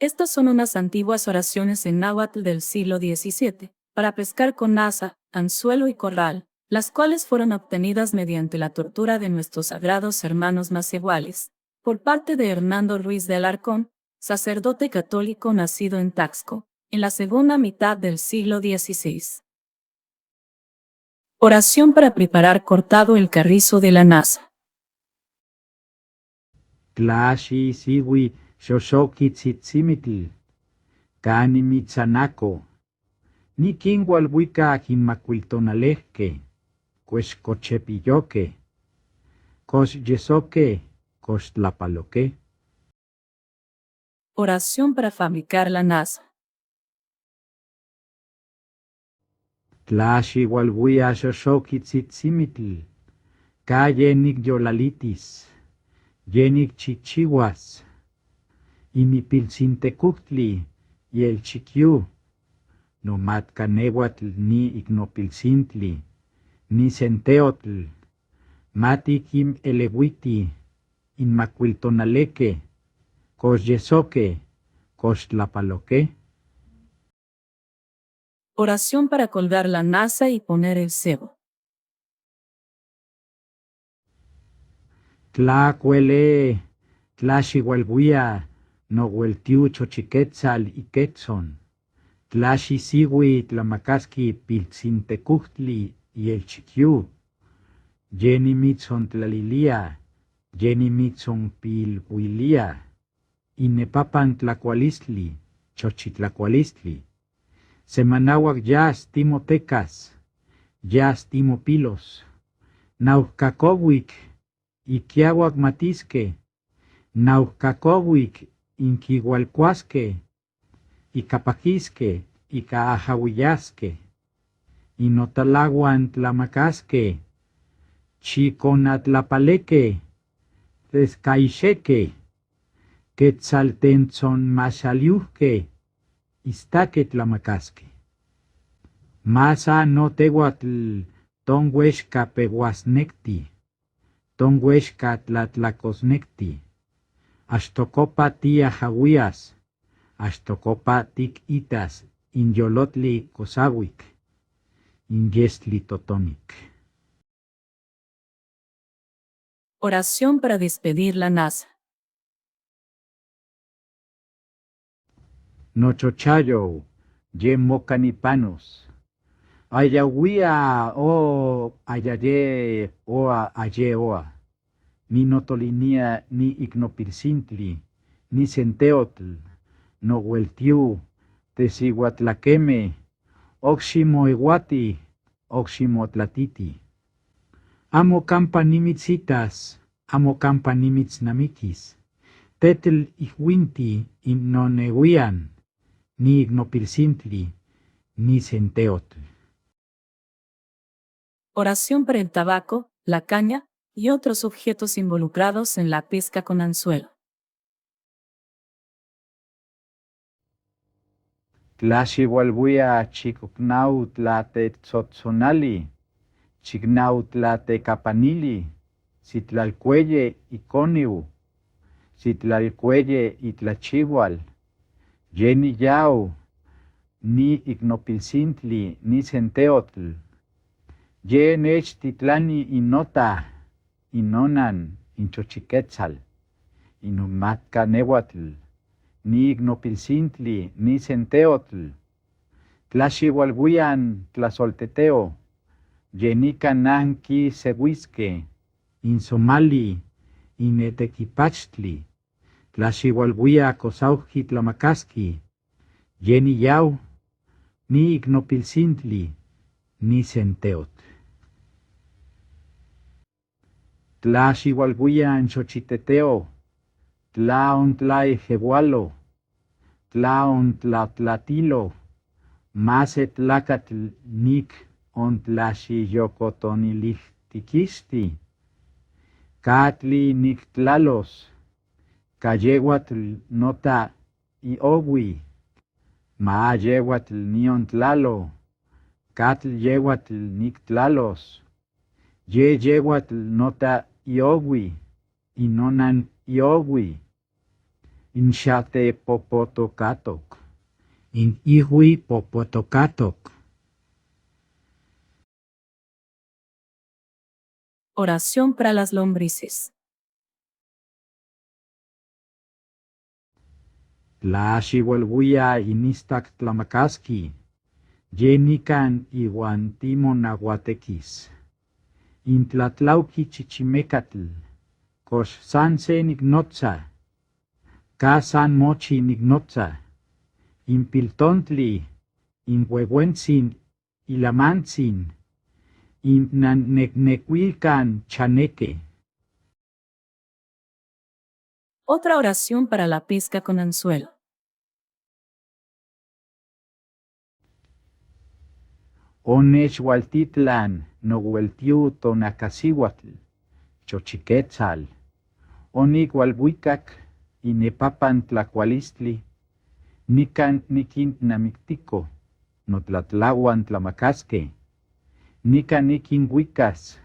Estas son unas antiguas oraciones en náhuatl del siglo XVII, para pescar con asa, anzuelo y corral, las cuales fueron obtenidas mediante la tortura de nuestros sagrados hermanos masiguales, por parte de Hernando Ruiz de Alarcón, sacerdote católico nacido en Taxco, en la segunda mitad del siglo XVI. Oración para preparar cortado el carrizo de la nasa. Tlaxi siwi xoxoki tzitzimitl, cani mitzanaco, ni quingualhuica quinmacuiltonalejque, cuexcochepilloque, cos yesoque, cos tlapaloque. Oración para fabricar la nasa. Tlaxi hualhuia xoxoki tzitzimitl, ca yenik yolalitis, yenik chichihuas, y mi pilcintecuhtli y el chiquiu, no matcanehuatl ni ignopilcintli, ni centeotl, mati kim elehuiti, inmacuiltonaleque, cos yesoque, cos tlapaloque. Oración para colgar la nasa y poner el cebo. Tlacuele, tlaxihualbuia, no hueltiu chochiquetzal y quetzon, tlaxisihui tlamacasqui pilcintecuhtli y el chiquiu, yeni mitzon tlalilia, yeni mitzon pilhuilia, inepapan tlacualistli, chochitlacualistli, semanahuac yas timotecas, yas timopilos, naucacohuic, iquiahuac matisque, naucacohuic, inquigualcuasque, icapajisque, icaajahuillasque, inotalaguan tlamacasque, chiconatlapaleque, tezcaixeque, quetzaltenzon maxaliuhque, istaque tlamacasque. Masa no tehuatl tonhuexca pehuasnecti, tonhuexca tlatlacosnecti, axtocopa tiajahuias, axtocopa tic-itas, inyolotli cosahuic, inyestli totonic. Oración para despedir la nasa. Nochochayo, ye mocanipanos, ayahuia o ayaye oa aye oa, ni notolinia ni ignopircintli, ni centeotl, no hueltiu, tesiguatlaqueme, oximoeguati, oximotlatiti. Amo campanimitsitas, amo campanimitsnamiquis, tetl ihuinti innonehuian, ni ignopircintli, ni centeotl. Oración para el tabaco, la caña y otros objetos involucrados en la pesca con anzuelo. Tlaxihualbuia chicocnau tlatetzotzonali, chicnau tlatecapanili, citlalcuelle iconiu, citlalcuelle itlachihual, yeni yau, ni ignopilcintli, ni centeotl, ye nechtitlani inota, inonan, inchochiquetzal, inumatca nehuatl, ni ignopilcintli, ni centeotl, tlaxihualhuian tlasolteteo, yenica nanqui sehuisque, insomali, inetequipachtli, tlaxihualhuia cosauji tlamacasqui, yeni yau, ni ignopilcintli, ni centeotl. Tlaxihualhuia xochiteteo, tlaon tlaejehualo, tlaon tlatlatilo, mase tlacatl nic on tlaxiyocotonilihtiquisti, catli nictlalos, cayehuatl nota iohui, ma yehuatl nion tlalo, catl yehuatl nictlalos, ye yehuatl nota iohui, inonan iohui, Inxate popotocatok. In ihui popotocatok. Oración para las lombrices. Tlaxiuelbuia inistak tlamakaski. Yenikan iuan timonahuatequis. Intlatlauqui chichimecatl. Kox san se nignotza. Ka san mochi nignotza. Impiltontli. Inhuehuentzin. Ilamantzin. Innanecnecuilcan chaneque. Otra oración para la pesca con anzuelo. Onexhualtitlan nohueltiu tonacasihuatl. Chochiquetzal. Onigualbuicac inepapan tlacualistli. Nican nikin namictico. Notlatlahuan tlamacasque. Nican nikin huicas.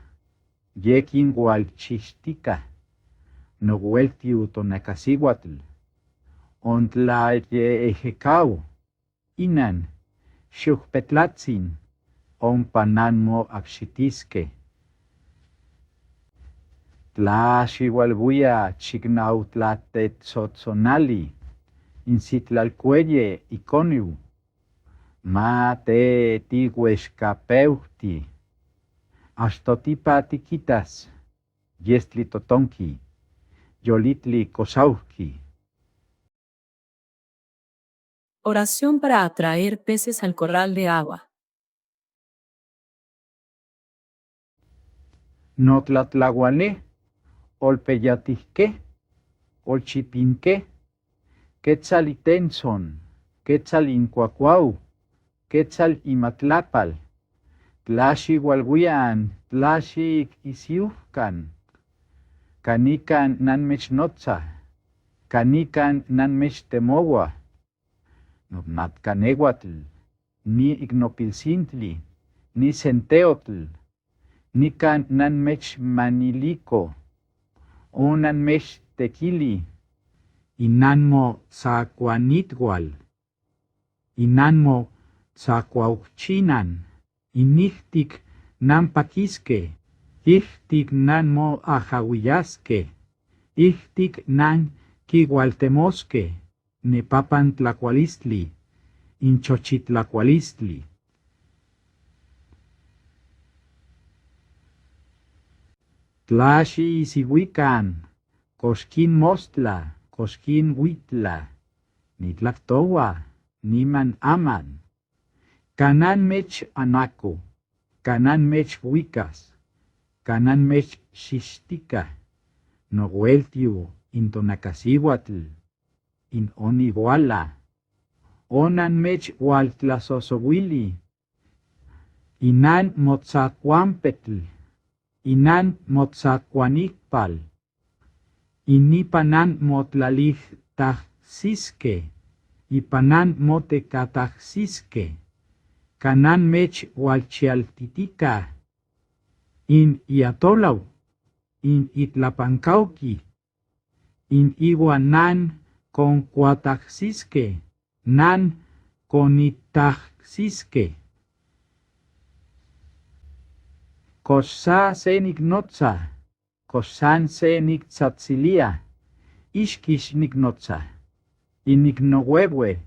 Yekin hualchixtica. Nohueltiu tonacasihuatl. Ontlaye ejecau. Inan. Xucpetlatzin. Ompananmo axitisque. Tlaxiualbuia chignautlatetzotzonali. Incitlalcuelle iconiu. Ma te tiguexcapeuti. Astotipa tiquitas. Yestli totonki. Yolitli cosauki. Oración para atraer peces al corral de agua. Notlatlahuane. Olpeyatisque. Olchipinque. Quetzalitenson. Quetzalincuacuau. Quetzal imatlapal. Tlaxiualhuian. Tlaxik isiufcan. Canican nanmechnotza. Canican nanmechtemowa. Notmatcanehuatl. Ni ignopilcintli. Ni centeotl. Nican nanmechmanilico. O nanmechtequili. Inanmo tzacuanitgual. Inanmo tzacuauchinan. Inihtic nampaquisque. Ihtic nanmo ajahuillasque. Ihtic nan quigualtemosque. Nepapan tlacualistli. Inchochitlacualistli. Tlaxi isihuican. Cosquin mostla. Cosquin huitla. Nitlactowa. Niman aman. Canan mech anaco. Canan mech huicas. Canan mech xixtica. Nohueltiu intonacasihuatl. In oniguala. Onan mech hualtlasosohuili. Inan motzacuampetl. Inan motzacuanicpal. Inipanan motlalihtajsisque. Ipanan motecatajsisque. Canan mech hualchialtitica. In iatolau. In itlapancauqui. In iguanan concuatajsisque. Nan conitajsisque. Cosa senignotza. Cosan senitzatzilia. Ishkish nignotza. Inignohuehue.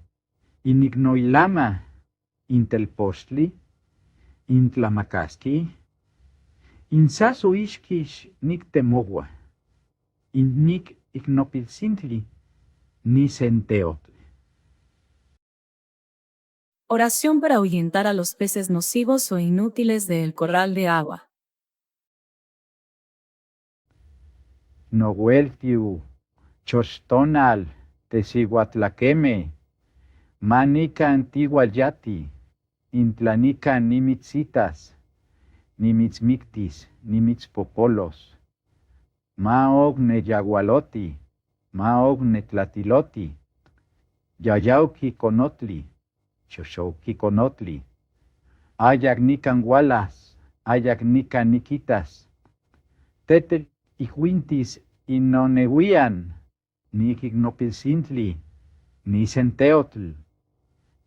Inignoilama. Intelpostli. Intlamacasqui. Insasu ishkish nictemogua. Innic ignopilcintli. Ni centeotl. Oración para ahuyentar a los peces nocivos o inútiles del corral de agua. Nohueltiu. Chostonal. Tesiguatlaqueme. Manica antiguayati. Intlanica nimitzitas. Nimitzmictis. Nimitzpopolos. Maogne yagualoti. Maogne tlatiloti. Yayauki conotli. Xoxouki conotli. Ayac nican gualas. Ayac nican niquitas. Tetel ihuintis inonehuian. niquignopilsintli, nisenteotl,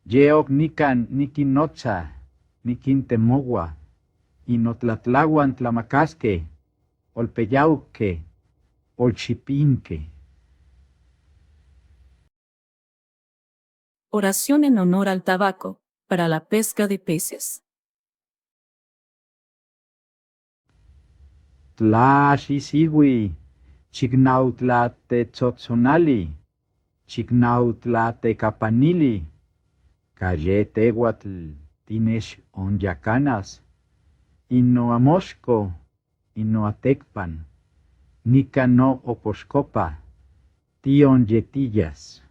yeoc nican niquinotza, niquintemogua, inotlatlahuan tlamacasque, olpeyauque, olchipinque. Oración en honor al tabaco, para la pesca de peces. Tlaxisiwi, chignautlatetzotzonali, chignautlatecapanili, cayetehuatl, tinex onyacanas, inoamosco, inoatecpan, nica no oposcopa, tion yetillas.